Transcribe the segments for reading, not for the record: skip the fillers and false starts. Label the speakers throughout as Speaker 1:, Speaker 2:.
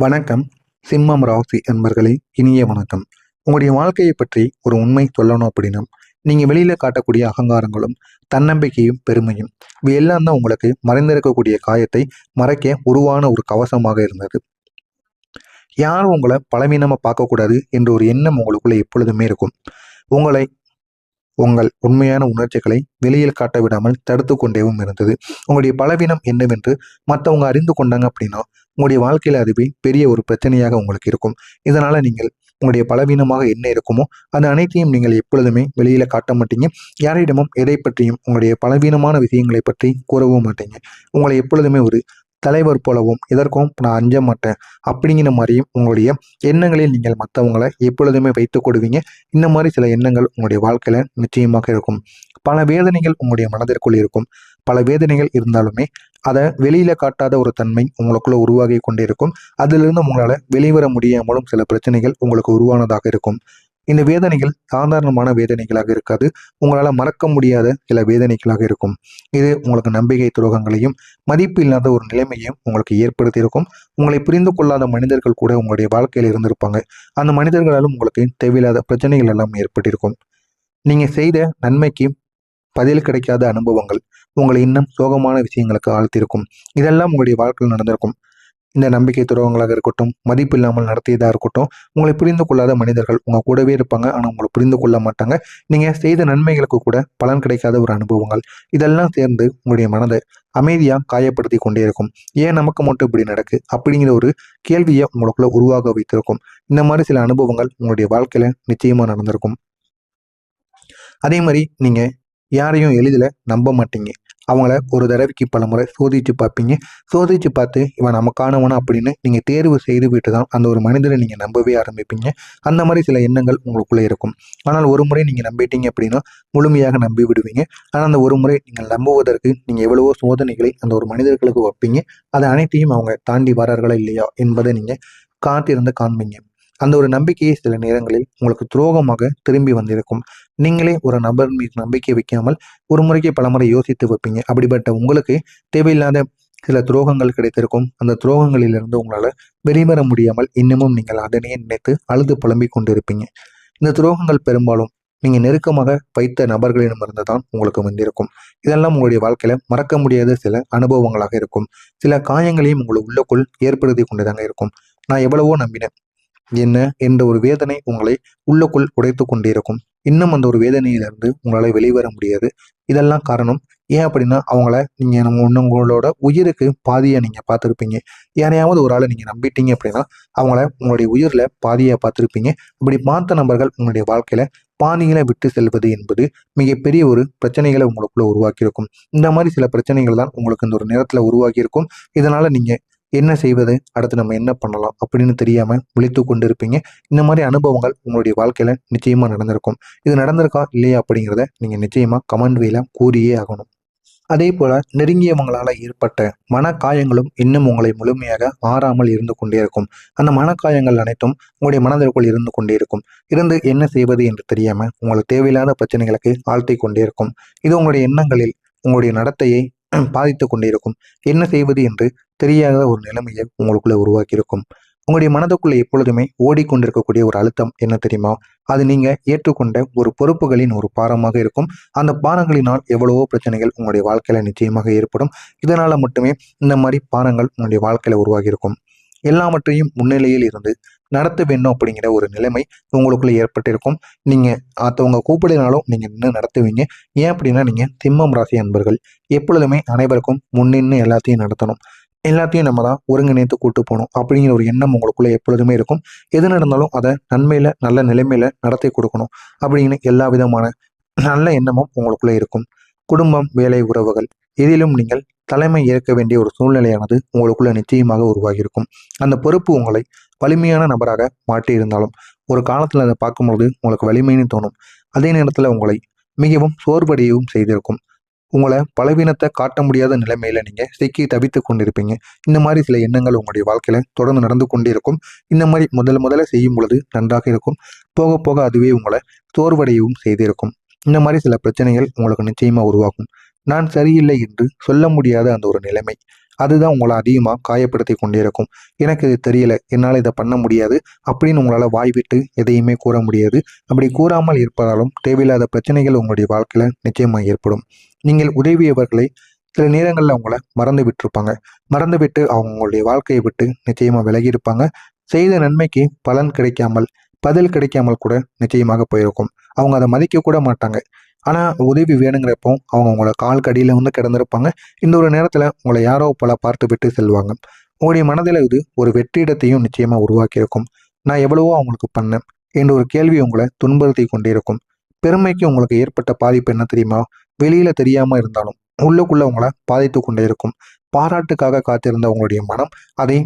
Speaker 1: வணக்கம். சிம்மம் ராசி அன்பர்களே, இனிய வணக்கம். உங்களுடைய வாழ்க்கையை பற்றி ஒரு உண்மை சொல்லணும் அப்படின்னா, நீங்க வெளியில காட்டக்கூடிய அகங்காரங்களும், தன்னம்பிக்கையும், பெருமையும் இவை எல்லாம் தான் உங்களுக்கு மறைந்திருக்கக்கூடிய காயத்தை மறைக்க உருவான ஒரு கவசமாக இருந்தது. யாரும் உங்களை பலவீனமா பார்க்கக்கூடாது என்ற ஒரு எண்ணம் உங்களுக்குள்ள எப்பொழுதுமே இருக்கும். உங்களை உங்கள் உண்மையான உணர்ச்சிகளை வெளியில் காட்ட விடாமல் தடுத்து கொண்டேவும் இருந்தது. உங்களுடைய பலவீனம் என்னவென்று மற்றவங்க அறிந்து கொண்டாங்க அப்படின்னா, உங்களுடைய வாழ்க்கையில அதுவே பெரிய ஒரு பிரச்சனையாக உங்களுக்கு இருக்கும். இதனால நீங்கள் உங்களுடைய பலவீனமாக என்ன இருக்குமோ அது அனைத்தையும் நீங்கள் எப்பொழுதுமே வெளியில காட்ட மாட்டீங்க. யாரிடமும் எதை பற்றியும் உங்களுடைய பலவீனமான விஷயங்களை பற்றி கூறவும் மாட்டீங்க. உங்களை எப்பொழுதுமே ஒரு தலைவர் போலவும் எதற்கும் நான் அஞ்ச மாட்டேன் அப்படிங்கிற மாதிரியும் உங்களுடைய எண்ணங்களில் நீங்கள் மற்றவங்களை எப்பொழுதுமே வைத்துக் கொடுவீங்க. இந்த மாதிரி சில எண்ணங்கள் உங்களுடைய வாழ்க்கையில நிச்சயமாக இருக்கும். பல வேதனைகள் உங்களுடைய மனதிற்குள் இருக்கும். பல வேதனைகள் இருந்தாலுமே அதை வெளியில காட்டாத ஒரு தன்மை உங்களுக்குள்ள உருவாகி கொண்டே இருக்கும். அதிலிருந்து உங்களால வெளிவர முடியாமலும் சில பிரச்சனைகள் உங்களுக்கு உருவானதாக இருக்கும். இந்த வேதனைகள் சாதாரணமான வேதனைகளாக இருக்காது. உங்களால் மறக்க முடியாத சில வேதனைகளாக இருக்கும். இது உங்களுக்கு நம்பிக்கை துரோகங்களையும் மதிப்பு இல்லாத ஒரு நிலைமையும் உங்களுக்கு ஏற்படுத்தியிருக்கும். உங்களை புரிந்து கொள்ளாத மனிதர்கள் கூட உங்களுடைய வாழ்க்கையில் இருந்திருப்பாங்க. அந்த மனிதர்களாலும் உங்களுக்கு தேவையில்லாத பிரச்சனைகள் எல்லாம் ஏற்பட்டிருக்கும். நீங்க செய்த நன்மைக்கு பதில் கிடைக்காத அனுபவங்கள் உங்களை இன்னும் சோகமான விஷயங்களுக்கு ஆழ்த்திருக்கும். இதெல்லாம் உங்களுடைய வாழ்க்கையில் நடந்திருக்கும். இந்த நம்பிக்கை துரோகங்களாக இருக்கட்டும், மதிப்பு இல்லாமல் நடத்தியதாக இருக்கட்டும், உங்களை புரிந்து கொள்ளாத மனிதர்கள் உங்க கூடவே இருப்பாங்க. ஆனால் உங்களை புரிந்து கொள்ள மாட்டாங்க. நீங்க செய்த நன்மைகளுக்கு கூட பலன் கிடைக்காத ஒரு அனுபவங்கள் இதெல்லாம் சேர்ந்து உங்களுடைய மனதை அமைதியா காயப்படுத்தி கொண்டே இருக்கும். ஏன் நமக்கு மட்டும் இப்படி நடக்கு அப்படிங்கிற ஒரு கேள்வியை உங்களுக்குள்ள உருவாக வைத்திருக்கும். இந்த மாதிரி சில அனுபவங்கள் உங்களுடைய வாழ்க்கையில நிச்சயமா நடந்திருக்கும். அதே மாதிரி நீங்க யாரையும் எளிதில் நம்ப மாட்டீங்க. அவங்கள ஒரு தடவைக்கு பல முறை சோதிச்சு பார்ப்பீங்க. சோதிச்சு பார்த்து இவன் நமக்கானவனா அப்படின்னு நீங்கள் தேர்வு செய்து விட்டு தான் அந்த ஒரு மனிதரை நீங்கள் நம்பவே ஆரம்பிப்பீங்க. அந்த மாதிரி சில எண்ணங்கள் உங்களுக்குள்ளே இருக்கும். ஆனால் ஒரு முறை நீங்கள் நம்பிட்டீங்க அப்படின்னா முழுமையாக நம்பி விடுவீங்க. ஆனால் அந்த ஒரு முறை நீங்கள் நம்புவதற்கு நீங்கள் எவ்வளவோ சோதனைகளை அந்த ஒரு மனிதர்களுக்கு வைப்பீங்க. அதை அனைத்தையும் அவங்க தாண்டி வரார்களா இல்லையா என்பதை நீங்கள் காத்திருந்து காண்பீங்க. அந்த ஒரு நம்பிக்கையை சில நேரங்களில் உங்களுக்கு துரோகமாக திரும்பி வந்திருக்கும். நீங்களே ஒரு நபர் மீது நம்பிக்கை வைக்காமல் ஒரு முறைக்கு பலமுறை யோசித்து வைப்பீங்க. அப்படிப்பட்ட உங்களுக்கு தேவையில்லாத சில துரோகங்கள் கிடைத்திருக்கும். அந்த துரோகங்களிலிருந்து உங்களால் வெளிவர முடியாமல் இன்னமும் நீங்கள் அதனையே நினைத்து அழுது புலம்பிக் கொண்டிருப்பீங்க. இந்த துரோகங்கள் பெரும்பாலும் நீங்க நெருக்கமாக வைத்த நபர்களிடமிருந்து தான் உங்களுக்கு வந்திருக்கும். இதெல்லாம் உங்களுடைய வாழ்க்கையில மறக்க முடியாத சில அனுபவங்களாக இருக்கும். சில காயங்களையும் உங்களுக்கு உள்ளுக்குள் ஏற்படுத்தி கொண்டுதாங்க இருக்கும். நான் எவ்வளவோ நம்பினேன் என்ன என்ற ஒரு வேதனை உங்களை உள்ளுக்குள் உடைத்து கொண்டிருக்கும். இன்னும் அந்த ஒரு வேதனையிலிருந்து உங்களால் வெளிவர முடியாது. இதெல்லாம் காரணம் ஏன் அப்படின்னா அவங்கள நீங்கள் உங்களோட உயிருக்கு பாதியாக நீங்கள் பார்த்துருப்பீங்க. யாரையாவது ஒரு ஆளை நீங்கள் நம்பிட்டீங்க அப்படின்னா அவங்கள உங்களுடைய உயிரில் பாதியாக பார்த்துருப்பீங்க. அப்படி பார்த்த நபர்கள் உங்களுடைய வாழ்க்கையில பாதிகளை விட்டு செல்வது என்பது மிகப்பெரிய ஒரு பிரச்சனைகளை உங்களுக்குள்ள உருவாக்கியிருக்கும். இந்த மாதிரி சில பிரச்சனைகள் தான் உங்களுக்கு இந்த ஒரு நேரத்தில் உருவாக்கியிருக்கும். இதனால நீங்க என்ன செய்வது, அடுத்து நம்ம என்ன பண்ணலாம் அப்படின்னு தெரியாம விழித்து கொண்டிருப்பீங்க. இந்த மாதிரி அனுபவங்கள் உங்களுடைய வாழ்க்கையில நிச்சயமா நடந்திருக்கும். இது நடந்திருக்கா இல்லையா அப்படிங்கிறத நீங்க நிச்சயமா கமெண்ட் வேல கூறியே ஆகணும். அதே போல நெருங்கியவங்களால ஏற்பட்ட மனக்காயங்களும் இன்னும் உங்களை முழுமையாக ஆறாமல் இருந்து கொண்டே இருக்கும். அந்த மனக்காயங்கள் அனைத்தும் உங்களுடைய மனதிற்குள் இருந்து கொண்டே இருக்கும். இருந்து என்ன செய்வது என்று தெரியாம உங்களுக்கு தேவையில்லாத பிரச்சனைகளுக்கு ஆழ்த்தி கொண்டே இருக்கும். இது உங்களுடைய எண்ணங்களில் உங்களுடைய நடத்தையை பாதித்து கொண்டே இருக்கும். என்ன செய்வது என்று தெரியாத ஒரு நிலைமையை உங்களுக்குள்ள உருவாக்கியிருக்கும். உங்களுடைய மனதுக்குள்ள எப்பொழுதுமே ஓடிக்கொண்டிருக்கக்கூடிய ஒரு அழுத்தம் என்ன தெரியுமா? அது நீங்க ஏற்றுக்கொண்ட ஒரு பொறுப்புகளின் ஒரு பாரமாக இருக்கும். அந்த பாரங்களினால் எவ்வளவோ பிரச்சனைகள் உங்களுடைய வாழ்க்கையில நிச்சயமாக ஏற்படும். இதனால மட்டுமே இந்த மாதிரி பாரங்கள் உங்களுடைய வாழ்க்கையில உருவாகி இருக்கும். எல்லாவற்றையும் முன்னிலையில் இருந்து நடத்த வேண்டும் அப்படிங்கிற ஒரு நிலைமை உங்களுக்குள்ள ஏற்பட்டிருக்கும். நீங்க மற்றவங்க கூப்பிடினாலும் நீங்க நின்று நடத்துவீங்க. ஏன் அப்படின்னா நீங்க சிம்மம் ராசி அன்பர்கள் எப்பொழுதுமே அனைவருக்கும் முன்னின்று எல்லாத்தையும் நடத்தணும். எல்லாத்தையும் நம்ம தான் ஒருங்கிணைத்து கூட்டு போகணும் அப்படிங்கிற ஒரு எண்ணம் உங்களுக்குள்ள எப்பொழுதுமே இருக்கும். எது நடந்தாலும் அதை நன்மையில நல்ல நிலைமையில நடத்தி கொடுக்கணும் அப்படின்னு எல்லா விதமான நல்ல எண்ணமும் உங்களுக்குள்ள இருக்கும். குடும்பம், வேலை, உறவுகள் எதிலும் நீங்கள் தலைமை ஏற்க வேண்டிய ஒரு சூழ்நிலையானது உங்களுக்குள்ள நிச்சயமாக உருவாகியிருக்கும். அந்த பொறுப்பு உங்களை வலிமையான நபராக மாற்றி இருந்தாலும் ஒரு காலத்தில் அதை பார்க்கும்பொழுது உங்களுக்கு வலிமைன்னு தோணும். அதே நேரத்தில் உங்களை மிகவும் சோர்வடையவும் செய்திருக்கும். உங்களை பலவீனத்தை காட்ட முடியாத நிலைமையில நீங்க சிக்கி தவித்து கொண்டிருப்பீங்க. இந்த மாதிரி சில எண்ணங்கள் உங்களுடைய வாழ்க்கையில தொடர்ந்து நடந்து கொண்டே இருக்கும். இந்த மாதிரி முதல்ல செய்யும் பொழுது நன்றாக இருக்கும். போக போக அதுவே உங்களை சோர்வடையவும் செய்திருக்கும். இந்த மாதிரி சில பிரச்சனைகள் உங்களுக்கு நிச்சயமா உருவாகும். நான் சரியில்லை என்று சொல்ல முடியாத அந்த ஒரு நிலைமை, அதுதான் உங்களை அதிகமாக காயப்படுத்தி கொண்டே இருக்கும். எனக்கு இது தெரியல, என்னால் இதை பண்ண முடியாது அப்படின்னு உங்களால் வாய் விட்டு எதையுமே கூற முடியாது. அப்படி கூறாமல் இருப்பதாலும் தேவையில்லாத பிரச்சனைகள் உங்களுடைய வாழ்க்கையில் நிச்சயமாக ஏற்படும். நீங்கள் உதவியவர்களை சில நேரங்களில் அவங்கள மறந்து விட்டுருப்பாங்க. மறந்து விட்டு அவங்களுடைய வாழ்க்கையை விட்டு நிச்சயமாக விலகி இருப்பாங்க. செய்த நன்மைக்கு பலன் கிடைக்காமல், பதில் கிடைக்காமல் கூட நிச்சயமாக போயிருக்கும். அவங்க அதை மதிக்க கூட மாட்டாங்க. ஆனால் உதவி வேணுங்கிறப்போ அவங்க உங்களோட கால் கடியில் வந்து கிடந்திருப்பாங்க. இந்த ஒரு நேரத்தில் உங்களை யாரோ பல பார்த்து விட்டு செல்வாங்க. உங்களுடைய மனதில் இது ஒரு வெற்றிடத்தையும் நிச்சயமாக உருவாக்கியிருக்கும். நான் எவ்வளவோ அவங்களுக்கு பண்ணேன் என்ற ஒரு கேள்வி உங்களை துன்புறுத்தி கொண்டே இருக்கும். பெருமைக்கு உங்களுக்கு ஏற்பட்ட பாதிப்பு என்ன தெரியுமா? வெளியில தெரியாம இருந்தாலும் உள்ளுக்குள்ள உங்களை பாதித்து கொண்டே இருக்கும். பாராட்டுக்காக காத்திருந்த உங்களுடைய மனம் அதை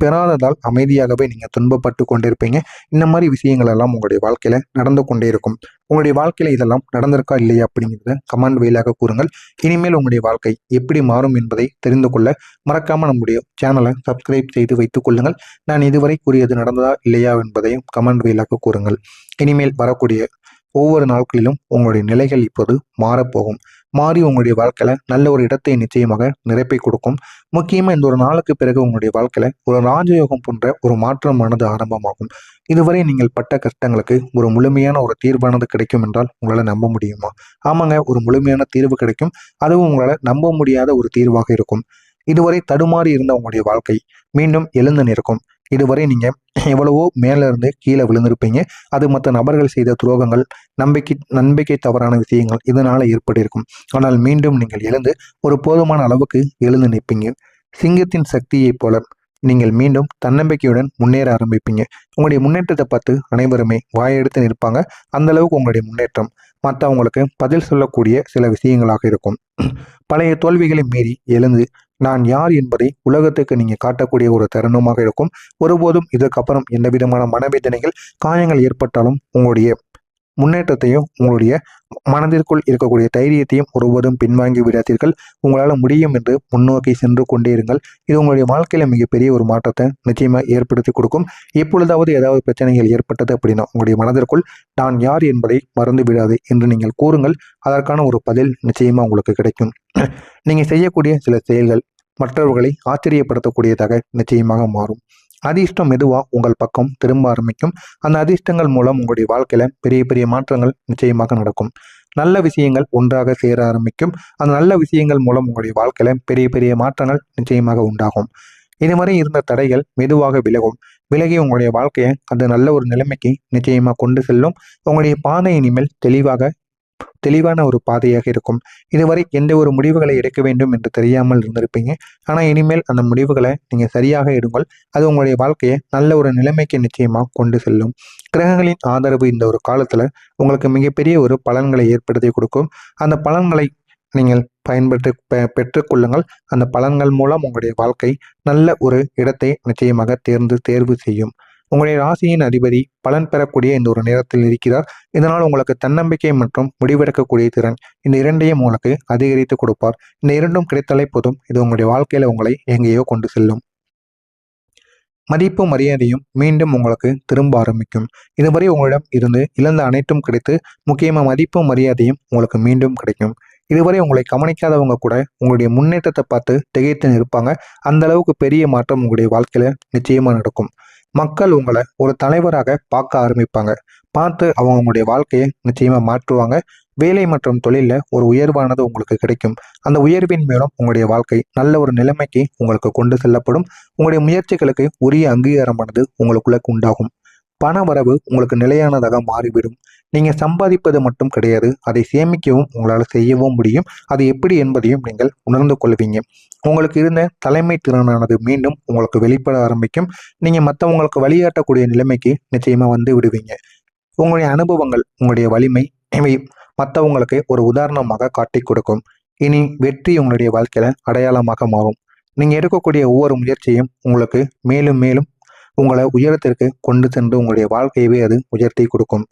Speaker 1: பெறாததால் அமைதியாகவே நீங்க துன்பப்பட்டு கொண்டிருப்பீங்க. இந்த மாதிரி விஷயங்கள் எல்லாம் உங்களுடைய வாழ்க்கையில நடந்து கொண்டே இருக்கும். உங்களுடைய வாழ்க்கையில இதெல்லாம் நடந்திருக்கா இல்லையா அப்படிங்கிறத கமெண்ட் வாயிலாக கூறுங்கள். இனிமேல் உங்களுடைய வாழ்க்கை எப்படி மாறும் என்பதை தெரிந்து கொள்ள மறக்காம நம்முடைய சேனலை சப்ஸ்கிரைப் செய்து வைத்துக் கொள்ளுங்கள். நான் இதுவரை கூறியது நடந்ததா இல்லையா என்பதையும் கமெண்ட் வாயிலாக கூறுங்கள். இனிமேல் வரக்கூடிய ஒவ்வொரு நாட்களிலும் உங்களுடைய நிலைகள் இப்போது மாறப்போகும். மாறி உங்களுடைய வாழ்க்கையில நல்ல ஒரு இடத்தை நிச்சயமாக நிரப்பி கொடுக்கும். முக்கியமாக இந்த ஒரு நாளுக்கு பிறகு உங்களுடைய வாழ்க்கையில ஒரு ராஜயோகம் போன்ற ஒரு மாற்றமானது ஆரம்பமாகும். இதுவரை நீங்கள் பட்ட கஷ்டங்களுக்கு ஒரு முழுமையான ஒரு தீர்வானது கிடைக்கும் என்றால் உங்களால் நம்ப முடியுமா? ஆமாங்க, ஒரு முழுமையான தீர்வு கிடைக்கும். அதுவும் உங்களால் நம்ப முடியாத ஒரு தீர்வாக இருக்கும். இதுவரை தடுமாறி இருந்த உங்களுடைய வாழ்க்கை மீண்டும் எழுந்து நிற்கும். இதுவரை நீங்க எவ்வளவோ மேல இருந்து கீழே விழுந்திருப்பீங்க. அது மற்ற நபர்கள் செய்த துரோகங்கள், நம்பிக்கை தவறான விஷயங்கள் இதனால ஏற்பட்டிருக்கும். ஆனால் மீண்டும் நீங்கள் எழுந்து ஒரு போதுமான அளவுக்கு எழுந்து நிற்பீங்க. சிங்கத்தின் சக்தியைப் போல நீங்கள் மீண்டும் தன்னம்பிக்கையுடன் முன்னேற ஆரம்பிப்பீங்க. உங்களுடைய முன்னேற்றத்தை பார்த்து அனைவருமே வாயெடுத்து நிற்பாங்க. அந்த அளவுக்கு உங்களுடைய முன்னேற்றம் மற்றவங்களுக்கு பதில் சொல்லக்கூடிய சில விஷயங்களாக இருக்கும். பழைய தோல்விகளை மீறி எழுந்து நான் யார் என்பதை உலகத்துக்கு நீங்க காட்டக்கூடிய ஒரு தருணமாக இருக்கும். ஒருபோதும் இதற்கப்புறம் எந்த விதமான மனவேதனைகள், காயங்கள் ஏற்பட்டாலும் உங்களுடைய முன்னேற்றத்தையும் உங்களுடைய மனதிற்குள் இருக்கக்கூடிய தைரியத்தையும் ஒருபோதும் பின்வாங்கி விடாதீர்கள். உங்களால் முடியும் என்று முன்னோக்கி சென்று கொண்டே இருங்கள். இது உங்களுடைய வாழ்க்கையில மிகப்பெரிய ஒரு மாற்றத்தை நிச்சயமாக ஏற்படுத்தி கொடுக்கும். எப்பொழுதாவது ஏதாவது பிரச்சனைகள் ஏற்பட்டது அப்படின்னா உங்களுடைய மனதிற்குள் நான் யார் என்பதை மறந்து விடாது என்று நீங்கள் கூறுங்கள். அதற்கான ஒரு பதில் நிச்சயமா உங்களுக்கு கிடைக்கும். நீங்க செய்யக்கூடிய சில செயல்கள் மற்றவர்களை ஆச்சரியப்படுத்தக்கூடியதாக நிச்சயமாக மாறும். அதிர்ஷ்டம் மெதுவாக உங்கள் பக்கம் திரும்ப ஆரம்பிக்கும். அந்த அதிர்ஷ்டங்கள் மூலம் உங்களுடைய வாழ்க்கையில பெரிய பெரிய மாற்றங்கள் நிச்சயமாக நடக்கும். நல்ல விஷயங்கள் ஒன்றாக சேர ஆரம்பிக்கும். அந்த நல்ல விஷயங்கள் மூலம் உங்களுடைய வாழ்க்கையில பெரிய பெரிய மாற்றங்கள் நிச்சயமாக உண்டாகும். இதுவரை இருந்த தடைகள் மெதுவாக விலகும். விலகி உங்களுடைய வாழ்க்கையை அந்த நல்ல ஒரு நிலைமைக்கு நிச்சயமாக கொண்டு செல்லும். உங்களுடைய பாதை இனிமேல் தெளிவான ஒரு பாதையாக இருக்கும். இதுவரை எந்த ஒரு முடிவுகளை எடுக்க வேண்டும் என்று தெரியாமல் இருந்திருப்பீங்க. ஆனால் இனிமேல் அந்த முடிவுகளை நீங்கள் சரியாக எடுங்கள். அது உங்களுடைய வாழ்க்கையை நல்ல ஒரு நிலைமைக்கு நிச்சயமாக கொண்டு செல்லும். கிரகங்களின் ஆதரவு இந்த ஒரு காலத்தில் உங்களுக்கு மிகப்பெரிய ஒரு பலன்களை ஏற்படுத்தி கொடுக்கும். அந்த பலன்களை நீங்கள் பெற்றுக்கொள்ளுங்கள். அந்த பலன்கள் மூலம் உங்களுடைய வாழ்க்கை நல்ல ஒரு இடத்தை நிச்சயமாக தேர்வு செய்யும். உங்களுடைய ராசியின் அதிபதி பலன் பெறக்கூடிய இந்த ஒரு நேரத்தில் இருக்கிறார். இதனால் உங்களுக்கு தன்னம்பிக்கை மற்றும் முடிவெடுக்கக்கூடிய திறன் இந்த இரண்டையும் உங்களுக்கு அதிகரித்து கொடுப்பார். இந்த இரண்டும் கிடைத்தாலே போதும், இது உங்களுடைய வாழ்க்கையில உங்களை எங்கேயோ கொண்டு செல்லும். மதிப்பும் மரியாதையும் மீண்டும் உங்களுக்கு திரும்ப ஆரம்பிக்கும். இதுவரை உங்களிடம் இருந்து இழந்த அனைத்தும் கிடைத்து முக்கியமாக மதிப்பும் மரியாதையும் உங்களுக்கு மீண்டும் கிடைக்கும். இதுவரை உங்களை கவனிக்காதவங்க கூட உங்களுடைய முன்னேற்றத்தை பார்த்து திகைத்து நிற்பாங்க. அந்த அளவுக்கு பெரிய மாற்றம் உங்களுடைய வாழ்க்கையில நிச்சயமா நடக்கும். மக்கள் உங்களை ஒரு தலைவராக பார்க்க ஆரம்பிப்பாங்க. பார்த்து அவங்க உங்களுடைய வாழ்க்கையை நிச்சயமா மாற்றுவாங்க. வேலை மற்றும் தொழிலில் ஒரு உயர்வானது உங்களுக்கு கிடைக்கும். அந்த உயர்வின் மூலம் உங்களுடைய வாழ்க்கை நல்ல ஒரு நிலைமைக்கு உங்களுக்கு கொண்டு செல்லப்படும். உங்களுடைய முயற்சிகளுக்கு உரிய அங்கீகாரமானது உங்களுக்குள்ள உண்டாகும். பண வரவு உங்களுக்கு நிலையானதாக மாறிவிடும். நீங்கள் சம்பாதிப்பது மட்டும் கிடையாது, அதை சேமிக்கவும் உங்களால் செய்யவும் முடியும். அது எப்படி என்பதையும் நீங்கள் உணர்ந்து கொள்வீங்க. உங்களுக்கு இருந்த தலைமை திறனானது மீண்டும் உங்களுக்கு வெளிப்பட ஆரம்பிக்கும். நீங்கள் மற்றவங்களுக்கு வழிகாட்டக்கூடிய நிலைமைக்கு நிச்சயமாக வந்து விடுவீங்க. உங்களுடைய அனுபவங்கள், உங்களுடைய வலிமை இவை மற்றவங்களுக்கு ஒரு உதாரணமாக காட்டி கொடுக்கும். இனி வெற்றி உங்களுடைய வாழ்க்கையில அடையாளமாக மாறும். நீங்கள் எடுக்கக்கூடிய ஒவ்வொரு முயற்சியும் உங்களுக்கு மேலும் மேலும் உங்களை உயரத்திற்கு கொண்டு சென்று உங்களுடைய வாழ்க்கையவே அது உயர்த்தி கொடுக்கும்.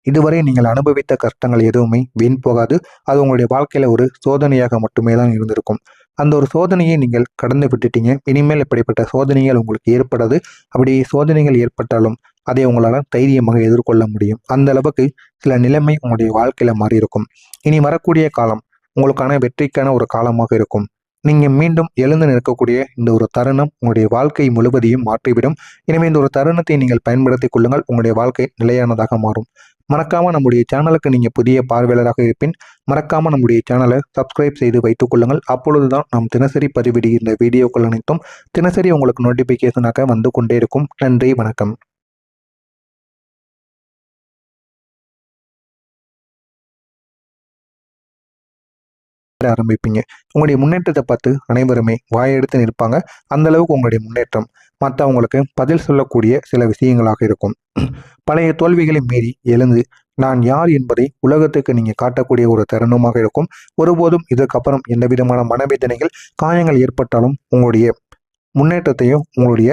Speaker 1: இதுவரை நீங்கள் அனுபவித்த கஷ்டங்கள் எதுவுமே வீண் போகாது. அது உங்களுடைய வாழ்க்கையில ஒரு சோதனையாக மட்டுமே தான் இருந்திருக்கும். அந்த ஒரு சோதனையை நீங்கள் கடந்து விட்டுட்டீங்க. இனிமேல் இப்படிப்பட்ட சோதனைகள் உங்களுக்கு ஏற்படாது. அப்படி சோதனைகள் ஏற்பட்டாலும் அதை உங்களால் தைரியமாக எதிர்கொள்ள முடியும். அந்த அளவுக்கு சில நிலைமை உங்களுடைய வாழ்க்கையில மாறி இருக்கும். இனி வரக்கூடிய காலம் உங்களுக்கான வெற்றிக்கான ஒரு காலமாக இருக்கும். நீங்கள் மீண்டும் எழுந்து நிற்கக்கூடிய இந்த ஒரு தருணம் உங்களுடைய வாழ்க்கை முழுவதையும் மாற்றிவிடும். எனவே இந்த ஒரு தருணத்தை நீங்கள் பயன்படுத்திக் கொள்ளுங்கள். உங்களுடைய வாழ்க்கை நிலையானதாக மாறும். மறக்காம நம்முடைய சேனலுக்கு நீங்கள் புதிய பார்வையாளராக இருப்பின் மறக்காம நம்முடைய சேனலை சப்ஸ்கிரைப் செய்து வைத்துக் கொள்ளுங்கள். அப்பொழுதுதான் நாம் தினசரி பதிவிடுகின்ற வீடியோக்கள் அனைத்தும் தினசரி உங்களுக்கு நோட்டிபிகேஷனாக வந்து கொண்டே இருக்கும். நன்றி, வணக்கம். ஆரம்பிப்பீங்க. உங்களுடைய முன்னேற்றத்தை பார்த்து அனைவருமே வாயெடுத்து நிற்பாங்க. அந்த அளவுக்கு உங்களுடைய முன்னேற்றம் மற்றவங்களுக்கு பதில் சொல்லக்கூடிய சில விஷயங்களாக இருக்கும். பழைய தோல்விகளை மீறி எழுந்து நான் யார் என்பதை உலகத்துக்கு நீங்க காட்டக்கூடிய ஒரு தருணமாக இருக்கும். ஒருபோதும் இதற்கப்புறம் எந்த விதமான மனவேதனைகள், காயங்கள் ஏற்பட்டாலும் உங்களுடைய முன்னேற்றத்தையும் உங்களுடைய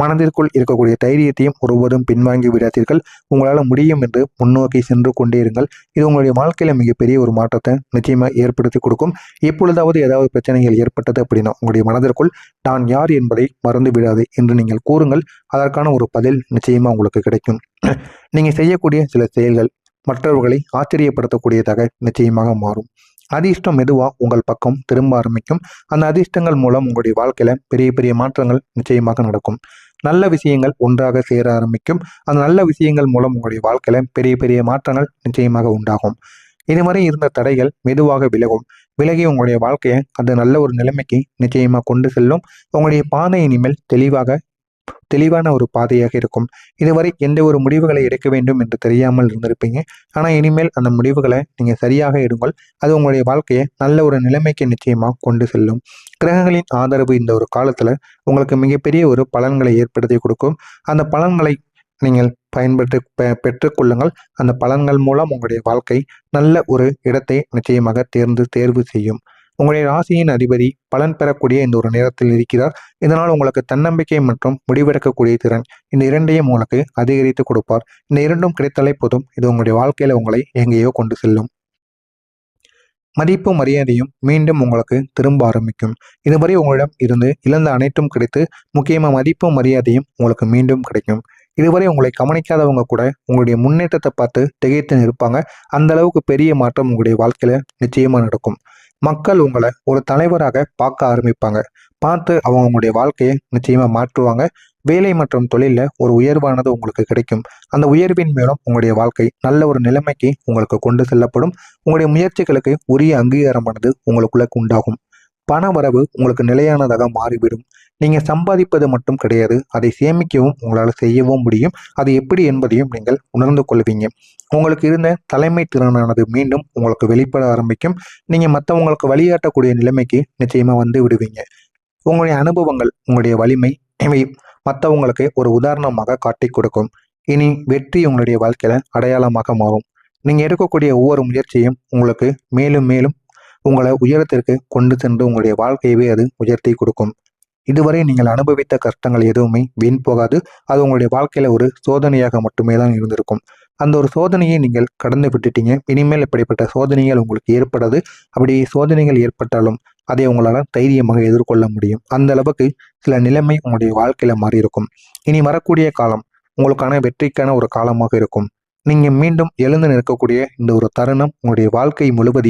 Speaker 1: மனதிற்குள் இருக்கக்கூடிய தைரியத்தையும் ஒருபோதும் பின்வாங்கி விடாதீர்கள். உங்களால் முடியும் என்று முன்னோக்கி சென்று கொண்டே இருங்கள். இது உங்களுடைய வாழ்க்கையில மிகப்பெரிய ஒரு மாற்றத்தை நிச்சயமா ஏற்படுத்தி கொடுக்கும். எப்பொழுதாவது ஏதாவது பிரச்சனைகள் ஏற்பட்டது அப்படின்னா உங்களுடைய மனதிற்குள் நான் யார் என்பதை மறந்து விடாது என்று நீங்கள் கூறுங்கள். அதற்கான ஒரு பதில் நிச்சயமா உங்களுக்கு கிடைக்கும். நீங்க செய்யக்கூடிய சில செயல்கள் மற்றவர்களை ஆச்சரியப்படுத்தக்கூடியதாக நிச்சயமாக மாறும். அதிர்ஷ்டம் மெதுவாக உங்கள் பக்கம் திரும்ப ஆரம்பிக்கும். அந்த அதிர்ஷ்டங்கள் மூலம் உங்களுடைய வாழ்க்கையில பெரிய பெரிய மாற்றங்கள் நிச்சயமாக நடக்கும். நல்ல விஷயங்கள் ஒன்றாக சேர ஆரம்பிக்கும். அந்த நல்ல விஷயங்கள் மூலம் உங்களுடைய வாழ்க்கையில பெரிய பெரிய மாற்றங்கள் நிச்சயமாக உண்டாகும். இதுவரை இருந்த தடைகள் மெதுவாக விலகும். விலகி உங்களுடைய வாழ்க்கையை அந்த நல்ல ஒரு நிலைமைக்கு நிச்சயமாக கொண்டு செல்லும். உங்களுடைய பாதை இனிமேல் தெளிவான ஒரு பாதையாக இருக்கும். இதுவரை எந்த ஒரு முடிவுகளை எடுக்க வேண்டும் என்று தெரியாமல் இருந்திருப்பீங்க. ஆனால் இனிமேல் அந்த முடிவுகளை நீங்கள் சரியாக எடுங்கள். அது உங்களுடைய வாழ்க்கையை நல்ல ஒரு நிலைமைக்கு நிச்சயமாக கொண்டு செல்லும். கிரகங்களின் ஆதரவு இந்த ஒரு காலத்தில் உங்களுக்கு மிகப்பெரிய ஒரு பலன்களை ஏற்படுத்தி கொடுக்கும். அந்த பலன்களை நீங்கள் பெற்றுக்கொள்ளுங்கள். அந்த பலன்கள் மூலம் உங்களுடைய வாழ்க்கை நல்ல ஒரு இடத்தை நிச்சயமாக தேர்வு செய்யும். உங்களுடைய ராசியின் அதிபதி பலன் பெறக்கூடிய இந்த ஒரு நேரத்தில் இருக்கிறார். இதனால் உங்களுக்கு தன்னம்பிக்கை மற்றும் முடிவெடுக்கக்கூடிய திறன் இந்த இரண்டையும் உங்களுக்கு அதிகரித்து கொடுப்பார். இந்த இரண்டும் கிடைத்தாலே போதும், இது உங்களுடைய வாழ்க்கையில உங்களை எங்கேயோ கொண்டு செல்லும். மதிப்பும் மரியாதையும் மீண்டும் உங்களுக்கு திரும்ப ஆரம்பிக்கும். இதுவரை உங்களிடம் இருந்து இழந்த அனைத்தும் கிடைத்து முக்கியமாக மதிப்பும் மரியாதையும் உங்களுக்கு மீண்டும் கிடைக்கும். இதுவரை உங்களை கவனிக்காதவங்க கூட உங்களுடைய முன்னேற்றத்தை பார்த்து திகைத்து நிற்பாங்க. அந்த அளவுக்கு பெரிய மாற்றம் உங்களுடைய வாழ்க்கையில நிச்சயமா நடக்கும். மக்கள் உங்களை ஒரு தலைவராக பார்க்க ஆரம்பிப்பாங்க. பார்த்து அவங்க உங்களுடைய வாழ்க்கையை நிச்சயமா மாற்றுவாங்க. வேலை மற்றும் தொழிலில் ஒரு உயர்வானது உங்களுக்கு கிடைக்கும். அந்த உயர்வின் மூலம் உங்களுடைய வாழ்க்கை நல்ல ஒரு நிலைமைக்கு உங்களுக்கு கொண்டு செல்லப்படும். உங்களுடைய முயற்சிகளுக்கு உரிய அங்கீகாரமானது உங்களுக்குள்ள உண்டாகும். பண வரவு உங்களுக்கு நிலையானதாக மாறிவிடும். நீங்கள் சம்பாதிப்பது மட்டும் கிடையாது, அதை சேமிக்கவும் உங்களால் செய்யவும் முடியும். அது எப்படி என்பதையும் நீங்கள் உணர்ந்து கொள்வீங்க. உங்களுக்கு இருந்த தலைமை திறனானது மீண்டும் உங்களுக்கு வெளிப்பட ஆரம்பிக்கும். நீங்கள் மற்றவங்களுக்கு வழிகாட்டக்கூடிய நிலைமைக்கு நிச்சயமாக வந்து விடுவீங்க. உங்களுடைய அனுபவங்கள், உங்களுடைய வலிமை இவை மற்றவங்களுக்கு ஒரு உதாரணமாக காட்டி கொடுக்கும். இனி வெற்றி உங்களுடைய வாழ்க்கையில அடையாளமாக மாறும். நீங்கள் எடுக்கக்கூடிய ஒவ்வொரு முயற்சியும் உங்களுக்கு மேலும் மேலும் உங்களை உயரத்திற்கு கொண்டு சென்று உங்களுடைய வாழ்க்கையவே அது உயர்த்தி கொடுக்கும். இதுவரை நீங்கள் அனுபவித்த கஷ்டங்கள் எதுவுமே வீண் போகாது. அது உங்களுடைய வாழ்க்கையில ஒரு சோதனையாக மட்டுமே தான் இருந்திருக்கும். அந்த ஒரு சோதனையை நீங்கள் கடந்து விட்டுட்டீங்க. இனிமேல் இப்படிப்பட்ட சோதனைகள் உங்களுக்கு ஏற்படாது. அப்படி சோதனைகள் ஏற்பட்டாலும் அதை உங்களால் தைரியமாக எதிர்கொள்ள முடியும். அந்த அளவுக்கு சில நிலைமை உங்களுடைய வாழ்க்கையில மாறி இருக்கும். இனி வரக்கூடிய காலம் உங்களுக்கான வெற்றிக்கான ஒரு காலமாக இருக்கும். நீங்க மீண்டும் எழுந்து நிற்கக்கூடிய இந்த ஒரு தருணம் உங்களுடைய வாழ்க்கை முழுவதையும்